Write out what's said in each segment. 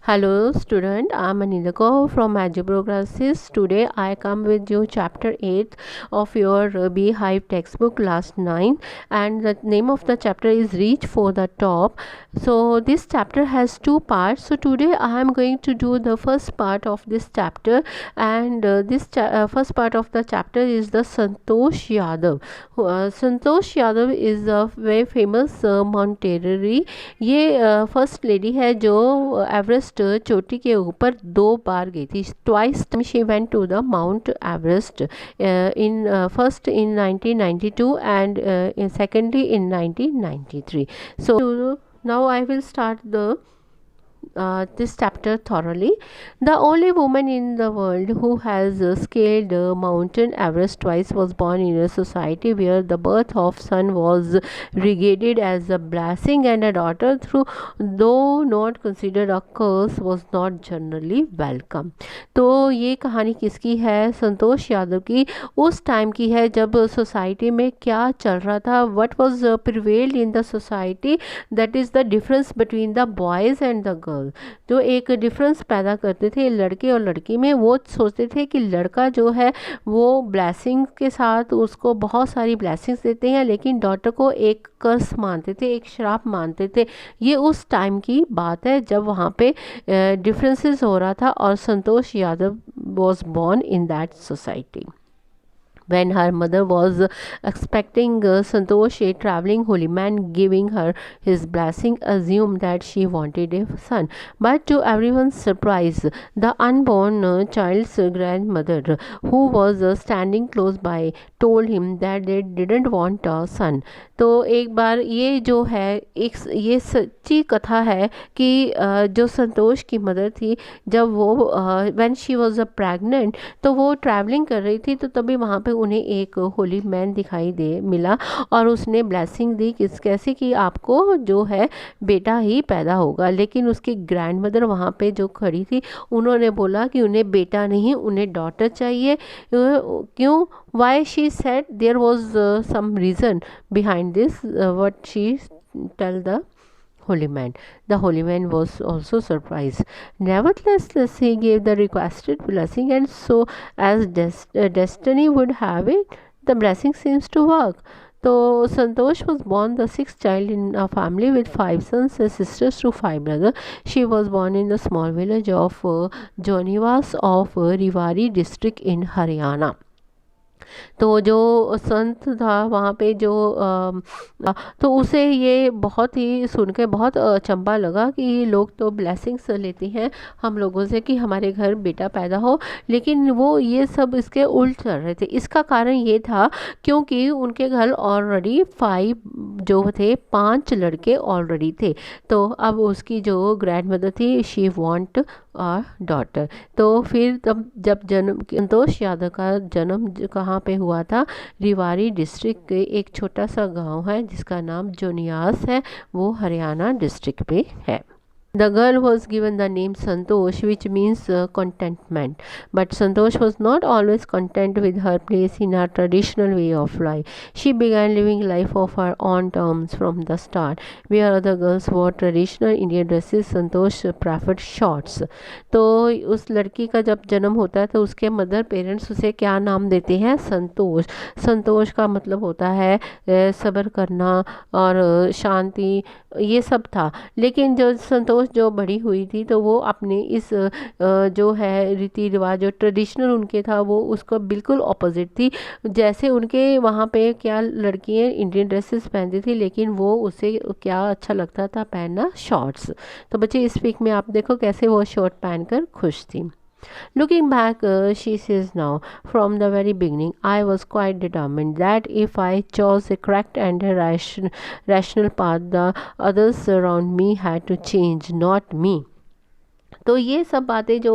Hello student, I am Anila Kaur from Algebra Classes. Today I come with you chapter 8 of your Beehive textbook class 9, and the name of the chapter is Reach for the Top. So this chapter has two parts. So today I am going to do the first part of this chapter, and first part of the chapter is the Santosh Yadav. Santosh Yadav is a very famous mountaineer. ये first lady है जो Everest चोटी के ऊपर 2 बार गई थी. Twice she went to the mount Everest, in first in 1992 and secondly in 1993. So now I will start this chapter thoroughly. The only woman in the world who has scaled Mountain Everest twice was born in a society where the birth of son was regarded as a blessing, and a daughter, though not considered a curse, was not generally welcome. तो ये कहानी किसकी है? संतोष यादव की. उस time की है जब सोसाइटी में क्या चल रहा था, what was prevailed in the society, that is the difference between the boys and the girls. जो एक डिफरेंस पैदा करते थे लड़के और लड़की में, वो सोचते थे कि लड़का जो है वो ब्लेसिंग के साथ उसको बहुत सारी ब्लेसिंग्स देते हैं, लेकिन डॉटर को एक कर्स मानते थे, एक श्राप मानते थे. ये उस टाइम की बात है जब वहाँ पे डिफरेंसेस हो रहा था, और Santosh Yadav was born in that society. When her mother was expecting Santosh, a traveling holy man giving her his blessing, assumed that she wanted a son. But to everyone's surprise, the unborn child's grandmother, who was standing close by, told him that they didn't want a son. तो एक बार ये जो है ये सच्ची कथा है कि जो संतोष की मदर थी, जब वो व्हेन शी वाज प्रेग्नेंट, तो वो ट्रैवलिंग कर रही थी, तो तभी वहाँ पे उन्हें एक होली मैन दिखाई मिला, और उसने ब्लेसिंग दी कैसे कि आपको जो है बेटा ही पैदा होगा. लेकिन उसकी ग्रैंड मदर वहाँ पे जो खड़ी थी, उन्होंने बोला कि उन्हें बेटा नहीं, उन्हें डॉटर चाहिए. क्यों? Why? She said there was some reason behind this, what she tell the holy man. The holy man was also surprised. Nevertheless, he gave the requested blessing, and so as destiny would have it, the blessing seems to work. So Santosh was born the sixth child in a family with 5 sons and sisters to 5 brothers. She was born in the small village of Jonivas of Rewari district in Haryana. तो जो संत था वहाँ पे जो तो उसे ये बहुत ही सुन के बहुत अचंभा लगा कि ये लोग तो ब्लेसिंग्स लेते हैं हम लोगों से कि हमारे घर बेटा पैदा हो, लेकिन वो ये सब इसके उल्ट चल रहे थे. इसका कारण ये था क्योंकि उनके घर ऑलरेडी 5 जो थे 5 लड़के ऑलरेडी थे. तो अब उसकी जो ग्रैंड मदर थी, शी वांट अ डॉटर. तो फिर तब जब संतोष यादव का जन्म कहाँ पे हुआ था? रिवारी डिस्ट्रिक्ट के एक छोटा सा गांव है जिसका नाम जोनियास है, वो हरियाणा डिस्ट्रिक्ट पे है. The girl was given the name Santosh, which means contentment. But Santosh was not always content with her place in her traditional way of life. She began living life of her own terms from the start. Where other girls wore traditional Indian dresses, Santosh preferred shorts. तो उस लड़की का जब जन्म होता है तो उसके मदर पेरेंट्स उसे क्या नाम देते हैं? संतोष. संतोष का मतलब होता है सब्र करना और शांति, ये सब था. लेकिन जो संतोष जो बड़ी हुई थी, तो वो अपने इस जो है रीति रिवाज जो ट्रेडिशनल उनके था, वो उसको बिल्कुल ऑपोजिट थी. जैसे उनके वहाँ पे क्या लड़कियाँ इंडियन ड्रेसेस पहनती थी, लेकिन वो उसे क्या अच्छा लगता था पहनना? शॉर्ट्स. तो बच्चे इस पिक में आप देखो कैसे वो शॉर्ट पहनकर खुश थी. Looking back, she says now, from the very beginning, I was quite determined that if I chose a correct and a rational path, the others around me had to change, not me. तो ये सब बातें जो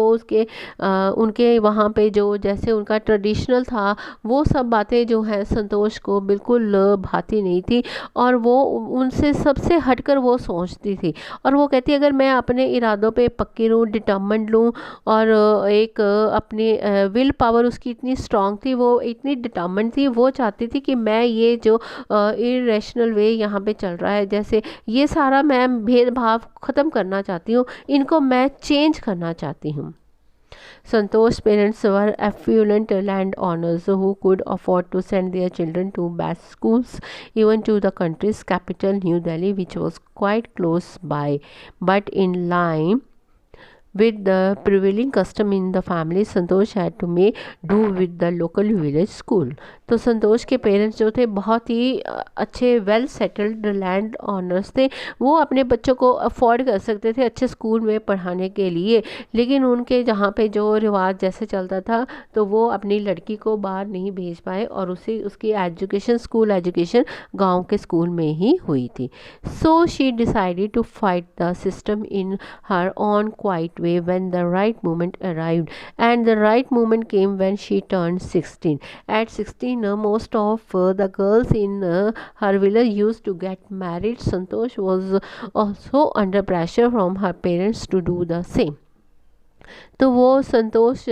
उनके वहाँ पे जो जैसे उनका ट्रेडिशनल था, वो सब बातें जो है संतोष को बिल्कुल भाती नहीं थी, और वो उनसे सबसे हटकर वो सोचती थी. और वो कहती अगर मैं अपने इरादों पे पक्की रहूँ, डिटर्मिन्ड लूँ, और एक अपनी विल पावर उसकी इतनी स्ट्रांग थी, वो इतनी डिटर्मिन्ड थी, वो चाहती थी कि मैं ये जो इरेशनल वे यहाँ पे चल रहा है, जैसे ये सारा मैं भेदभाव ख़त्म करना चाहती हूँ, इनको मैं चेंज चेंज करना चाहती हूँ। Santosh's parents were affluent landowners who could afford to send their children to best schools, even to the country's capital, New Delhi, which was quite close by. But in line with the prevailing custom in the family, Santosh had to make do with the local village school. तो संतोष के parents जो थे बहुत ही अच्छे well settled land owners थे। वो अपने बच्चों को अफोर्ड कर सकते थे अच्छे स्कूल में पढ़ाने के लिए, लेकिन उनके जहाँ पे जो रिवाज जैसे चलता था तो वो अपनी लड़की को बाहर नहीं भेज पाए और उसे उसकी एजुकेशन स्कूल एजुकेशन गांव के स्कूल में ही हुई थी। So she decided to fight the system in her own quiet way when the right moment arrived, and the right moment came when she turned 16. At 16, most of the girls in her village used to get married. Santosh was also under pressure from her parents to do the same. तो वो संतोष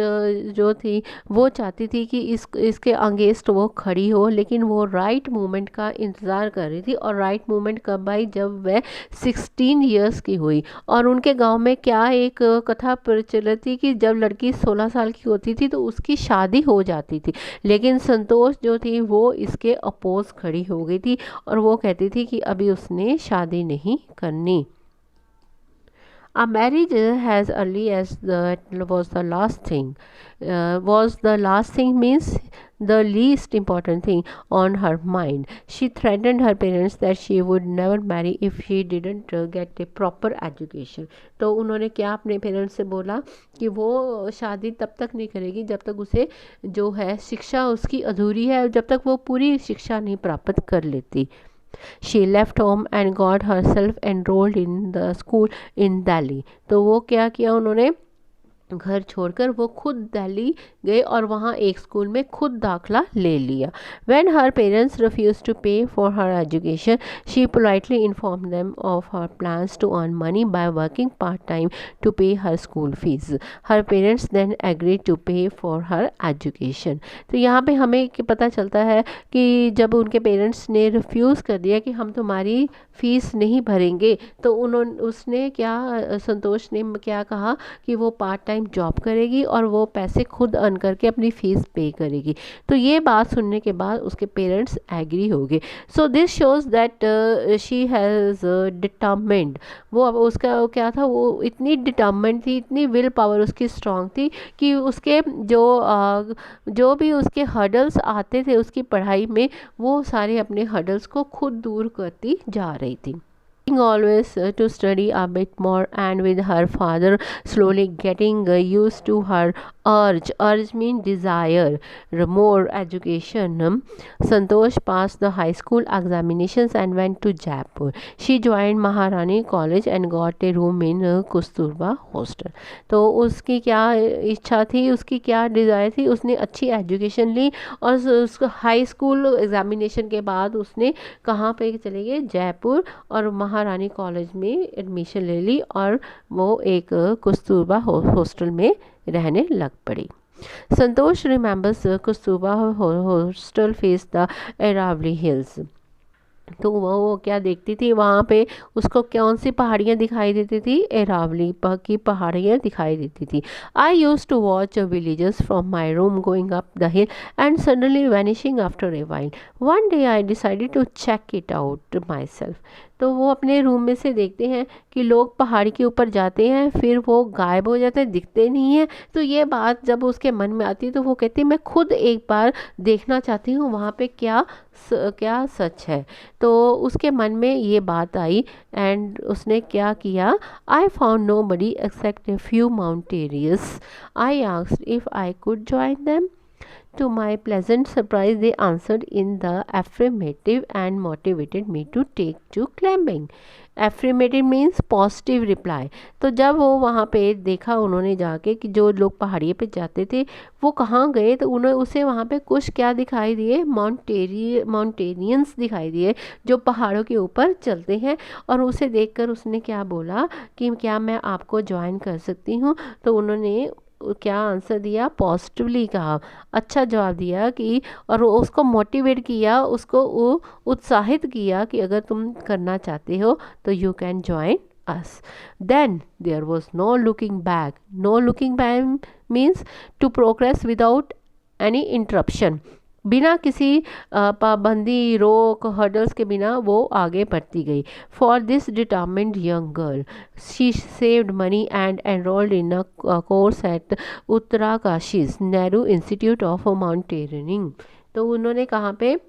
जो थी वो चाहती थी कि इसके against वो खड़ी हो, लेकिन वो राइट मोमेंट का इंतज़ार कर रही थी। और राइट मोमेंट कब आई? जब वह 16 इयर्स की हुई। और उनके गांव में क्या एक कथा प्रचलित थी कि जब लड़की 16 साल की होती थी तो उसकी शादी हो जाती थी, लेकिन संतोष जो थी वो इसके अपोज खड़ी हो गई थी और वो कहती थी कि अभी उसने शादी नहीं करनी। A marriage as early as that was the last thing. Was the last thing means the least important thing on her mind. She threatened her parents that she would never marry if she didn't get a proper education. तो उन्होंने क्या अपने parents से बोला कि वो शादी तब तक नहीं करेगी जब तक उसे जो है शिक्षा उसकी अधूरी है, जब तक वो पूरी शिक्षा नहीं प्राप्त कर लेती। She left home and got herself enrolled in the school in Delhi. तो वो क्या किया उन्होंने? घर छोड़कर वो खुद दिल्ली गए और वहाँ एक स्कूल में खुद दाखला ले लिया। When her parents refused to pay for her education, she politely informed them of her plans to earn money by working part-time to pay her school fees. Her parents then agreed to pay for her education. तो यहाँ पे हमें पता चलता है कि जब उनके पेरेंट्स ने रिफ्यूज़ कर दिया कि हम तुम्हारी फ़ीस नहीं भरेंगे, तो उसने क्या, संतोष ने क्या कहा कि वो पार्ट टाइम जॉब करेगी और वो पैसे खुद अर्न करके अपनी फ़ीस पे करेगी। तो ये बात सुनने के बाद उसके पेरेंट्स एग्री हो गए। So this shows that she has determined. वो अब उसका क्या था, वो इतनी डिटर्मिन्ड थी, इतनी विल पावर उसकी स्ट्रांग थी कि उसके जो भी उसके हर्डल्स आते थे उसकी पढ़ाई में, वो सारे अपने हर्डल्स को खुद दूर करती जा रही थी। Always to study a bit more, and with her father slowly getting used to her urge mean desire more education, Santosh passed the high school examinations and went to Jaipur. She joined Maharani College and got a room in Kasturba hostel. तो उसकी क्या इच्छा थी, उसकी क्या desire थी? उसने अच्छी एजुकेशन ली और उसको हाई स्कूल एग्जामिनेशन के बाद उसने कहाँ पे चले गए? जयपुर, और महारानी कॉलेज में एडमिशन ले ली और वो एक कस्तूरबा हॉस्टल में रहने लग पड़ी। Santosh remembers Kasturba hostel face the Aravalli hills. तो वो क्या देखती थी वहाँ पे? उसको कौन सी पहाड़ियाँ दिखाई देती थी? अरावली की पहाड़ियाँ दिखाई देती थी। I used to watch villages from my room going up the hill and suddenly vanishing after a while. One day I decided to check it out myself. तो वो अपने रूम में से देखते हैं कि लोग पहाड़ी के ऊपर जाते हैं, फिर वो गायब हो जाते हैं, दिखते नहीं हैं। तो ये बात जब उसके मन में आती है तो वो कहती है मैं खुद एक बार देखना चाहती हूँ वहाँ पे क्या सच है। तो उसके मन में ये बात आई एंड उसने क्या किया? I found nobody except a few mountaineers. I asked if I could join them. To my pleasant surprise, they answered in the affirmative and motivated me to take to climbing. Affirmative means positive reply. तो जब वो वहाँ पे देखा उन्होंने जाके कि जो लोग पहाड़ी पे जाते थे वो कहाँ गए, तो उसे वहाँ पे कुछ क्या दिखाई दिए? माउंटेनियंस दिखाई दिए जो पहाड़ों के ऊपर चलते हैं। और उसे देखकर उसने क्या बोला कि क्या मैं आपको ज्वाइन कर सकती हूँ? तो उन्होंने क्या आंसर दिया? पॉजिटिवली कहा, अच्छा जवाब दिया कि, और उसको मोटिवेट किया, उसको उत्साहित किया कि अगर तुम करना चाहते हो तो you can join us. Then there was no looking back. No looking back means to progress without any interruption. बिना किसी पाबंदी, रोक, हर्डल्स के बिना वो आगे बढ़ती गई. For this determined young girl she saved money and enrolled in a course at Uttarkashi's Nehru Institute of Mountaineering. तो उन्होंने कहाँ पे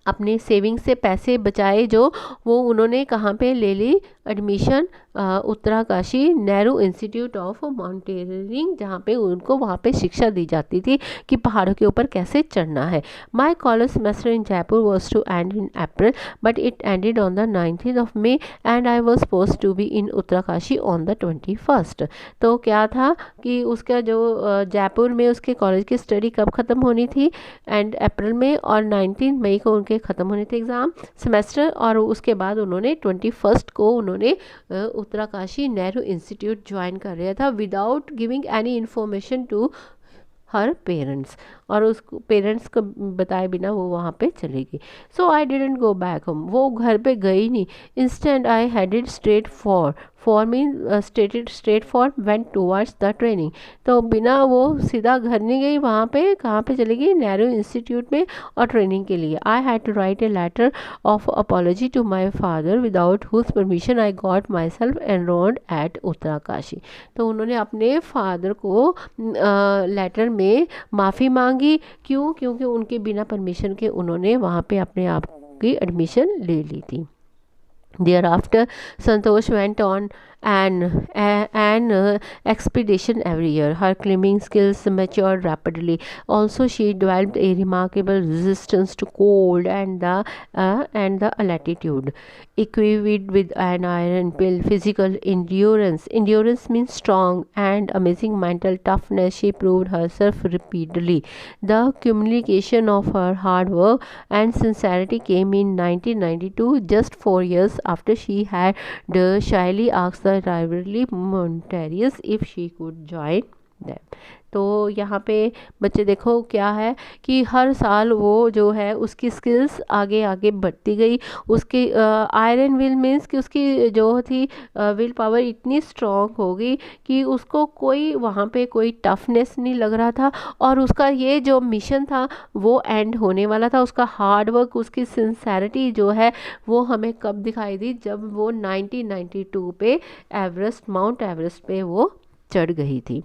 अपने सेविंग से पैसे बचाए, जो वो उन्होंने कहाँ पे ले ली admission, Uttarkashi Nehru Institute of Mountaineering, जहाँ पे उनको वहाँ पे शिक्षा दी जाती थी कि पहाड़ों के ऊपर कैसे चढ़ना है. My college semester in Jaipur was to end in April but it ended on the 19th of May and I was suppose to be in Uttarkashi on the 21st. तो क्या था कि उसका जो जयपुर में उसके कॉलेज की स्टडी कब ख़त्म होनी थी, एंड अप्रैल में, और 19 मई को उनके ख़त्म होने थे एग्ज़ाम सेमेस्टर, और उसके बाद उन्होंने 21 को उन्होंने उत्तराकाशी नेहरू इंस्टीट्यूट ज्वाइन कर लिया था without giving any information to her parents. और उस पेरेंट्स को बताए बिना वो वहाँ पे चली गई. So I didn't go back home. वो घर पे गई नहीं. Instant I headed straight for mean straight for went towards the training. तो बिना वो सीधा घर नहीं गई, वहाँ पे कहाँ पे चली गई, नेहरू इंस्टीट्यूट में, और ट्रेनिंग के लिए. I had to write a letter of apology to my father without whose permission I got myself enrolled at Uttarkashi. तो उन्होंने अपने फादर को लेटर में माफ़ी मांगी. क्यों? क्योंकि उनके बिना परमिशन के उन्होंने वहाँ पे अपने आप की एडमिशन ले ली थी. Thereafter, Santosh went on an expedition every year. Her climbing skills matured rapidly. Also, she developed a remarkable resistance to cold and the altitude. Equipped with an iron will, physical endurance. Endurance means strong and amazing mental toughness. She proved herself repeatedly. The culmination of her hard work and sincerity came in 1992, just 4 years after she had shyly asked the rivalry Monterius if she could join them. तो यहाँ पे बच्चे देखो क्या है कि हर साल वो जो है उसकी स्किल्स आगे आगे बढ़ती गई. उसकी आयरन विल मीन्स कि उसकी जो थी विल पावर इतनी स्ट्रॉन्ग हो गई कि उसको कोई वहाँ पे कोई टफनेस नहीं लग रहा था. और उसका ये जो मिशन था वो एंड होने वाला था. उसका हार्ड वर्क, उसकी सिंसेरिटी जो है वो हमें कब दिखाई दी, जब वो 1992 पे माउंट एवरेस्ट पे वो चढ़ गई थी.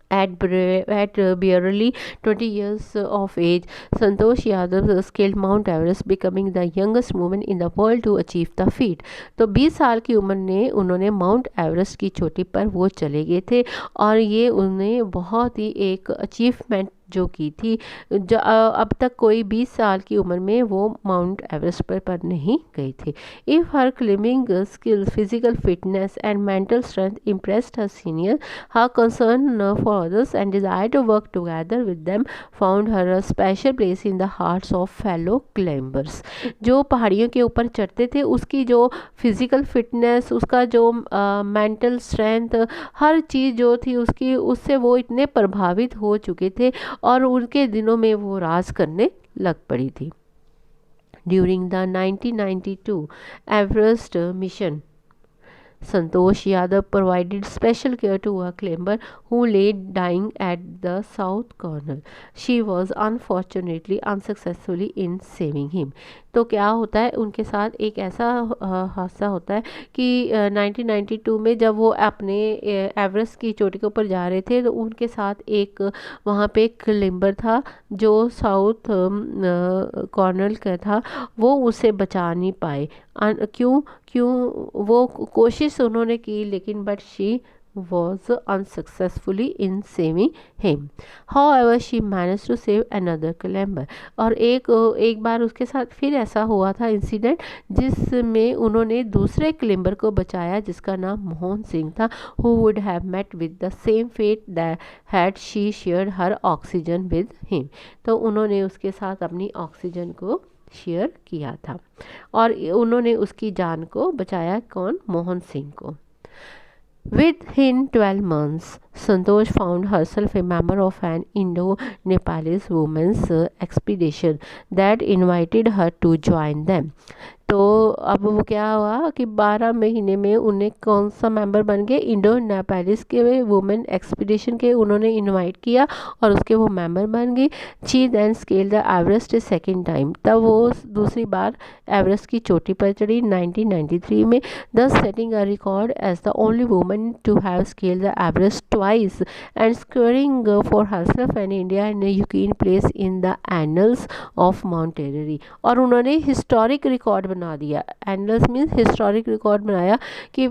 At barely 20 years of age, Santosh Yadav scaled Mount Everest, becoming the youngest woman in the world to achieve the feat. तो 20 साल की उम्र ने उन्होंने माउंट एवरेस्ट की चोटी पर वो चले गए थे, और ये उन्हें बहुत ही एक अचीवमेंट जो की थी. जो अब तक कोई 20 साल की उम्र में वो माउंट एवरेस्ट पर नहीं गई थी. If her climbing skills, physical fitness and mental strength impressed her senior, her concern for others and desire to work together with them found her a special place in the hearts of fellow climbers. जो पहाड़ियों के ऊपर चढ़ते थे उसकी जो physical fitness, उसका जो मेंटल स्ट्रेंथ, हर चीज़ जो थी उसकी, उससे वो इतने प्रभावित हो चुके थे और उनके दिनों में वो राज करने लग पड़ी थी. During the 1992 Everest mission, Santosh Yadav provided special care to a climber who lay dying at the south corner. She was unfortunately unsuccessfully in saving him. तो क्या होता है उनके साथ, एक ऐसा हादसा होता है कि 1992 में जब वो अपने एवरेस्ट की चोटी के ऊपर जा रहे थे तो उनके साथ एक वहाँ पे क्लाइंबर था जो साउथ कॉर्नर का था. वो उसे बचा नहीं पाए. क्यों? वो कोशिश उन्होंने की लेकिन but she was unsuccessfully in saving him. However, she managed to save another climber. और एक बार उसके साथ फिर ऐसा हुआ था इंसिडेंट जिसमें उन्होंने दूसरे क्लाइंबर को बचाया जिसका नाम मोहन सिंह था. who would have met with the same fate that had she shared her oxygen with him. तो उन्होंने उसके साथ अपनी ऑक्सीजन को शेयर किया था और उन्होंने उसकी जान को बचाया. कौन? मोहन सिंह को. Within 12 months, Santosh found herself a member of an Indo-Nepalese women's expedition that invited her to join them. तो अब वो क्या हुआ कि 12 महीने में उन्हें कौन सा मेंबर बन गए, इंडो नेपालिस के वुमेन एक्सपीडिशन के उन्होंने इनवाइट किया और उसके वो मेंबर बन गई। She then scale the Everest a second time, तब वो दूसरी बार एवरेस्ट की चोटी पर चढ़ी 1993 में, thus setting a record as the only woman to have scaled the Everest twice and securing for herself and India a unique place in the annals of mountaineering। और उन्होंने हिस्टोरिक रिकॉर्ड बना दिया, annuls means historic record बनाया कि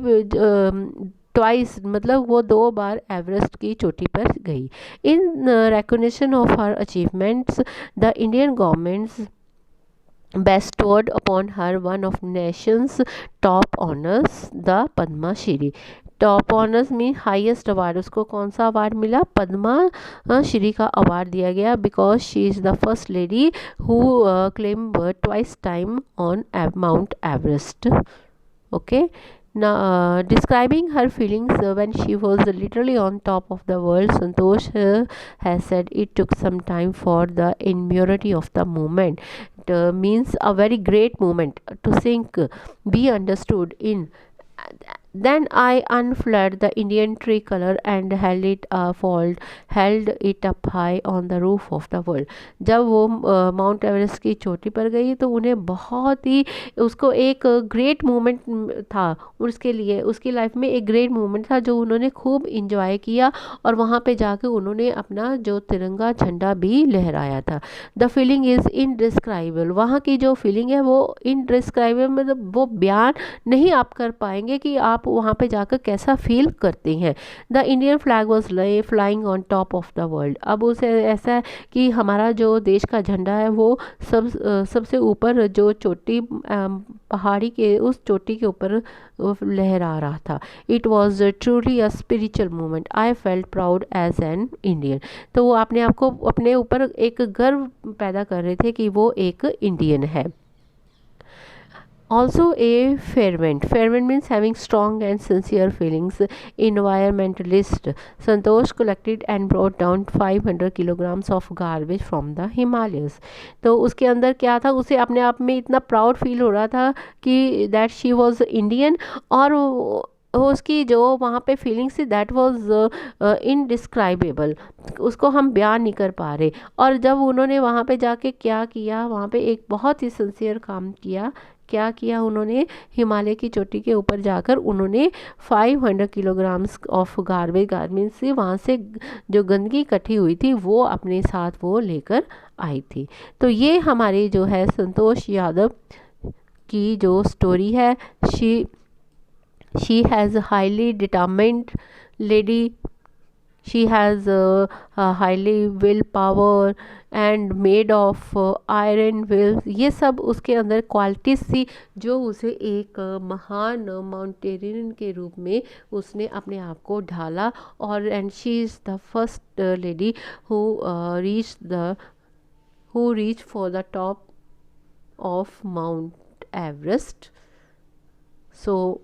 twice मतलब वो 2 बार Everest की चोटी पर गई। In recognition of her achievements the Indian governments bestowed upon her one of nation's top honors, the Padma Shri। Top honours mean highest award, उसको कौन सा अवार्ड मिला, पद्मा श्री का अवार्ड दिया गया, because she is the first lady who claim twice time on mount Everest. Okay, now describing her feelings when she was literally on top of the world, Santosh has said it took some time for the immunity of the moment. It means a very great moment to sink, be understood in. Then I unfurled the Indian tricolor and held it up high on the roof of the world। जब वो mount Everest की चोटी पर गई तो उन्हें बहुत ही, उसको एक ग्रेट मोमेंट था, उसके लिए उसकी लाइफ में एक ग्रेट मोमेंट था जो उन्होंने खूब इंजॉय किया और वहाँ पे जाके उन्होंने अपना जो तिरंगा झंडा भी लहराया था। द फीलिंग इज़ इनडिस्क्राइबल, वहाँ की जो फीलिंग है वो इनडिस्क्राइबल, मतलब वो बयान नहीं आप कर पाएंगे कि आप वहाँ पे जाकर कैसा फील करते हैं। The Indian flag was flying on top of the world, अब उसे ऐसा है कि हमारा जो देश का झंडा है वो सबसे ऊपर जो चोटी पहाड़ी के उस चोटी के ऊपर लहरा रहा था। It was truly a spiritual moment, I felt proud as an Indian. तो वो अपने आप को अपने ऊपर एक गर्व पैदा कर रहे थे कि वो एक इंडियन है। Also a fervent means having strong and sincere feelings, environmentalist Santosh collected and brought down 500 kilograms of garbage from the Himalayas। तो उसके अंदर क्या था, उसे अपने आप में इतना प्राउड फील हो रहा था कि दैट शी वॉज इंडियन, और उसकी जो वहाँ पे फीलिंग्स थी दैट वाज इनडिस्क्राइबेबल, उसको हम बयान नहीं कर पा रहे। और जब उन्होंने वहाँ पे जाके क्या किया, वहाँ पे एक बहुत ही सिंसियर काम किया। क्या किया उन्होंने, हिमालय की चोटी के ऊपर जाकर उन्होंने 500 किलोग्राम्स ऑफ गार्बेज से वहाँ से जो गंदगी इकट्ठी हुई थी वो अपने साथ वो लेकर आई थी। तो ये हमारे जो है संतोष यादव की जो स्टोरी है, she has a highly determined lady, she has a highly willpower and made of iron will, ये सब उसके अंदर क्वालिटीज थी जो उसे एक महान माउंटेनियन के रूप में उसने अपने आप को ढाला। और and she is the first lady who reached for the top of Mount Everest। So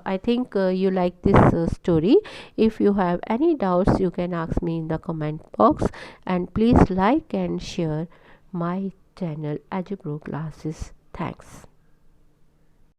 I think you like this story. If you have any doubts you can ask me in the comment box, and please like and share my channel Ajubro Classes. Thanks.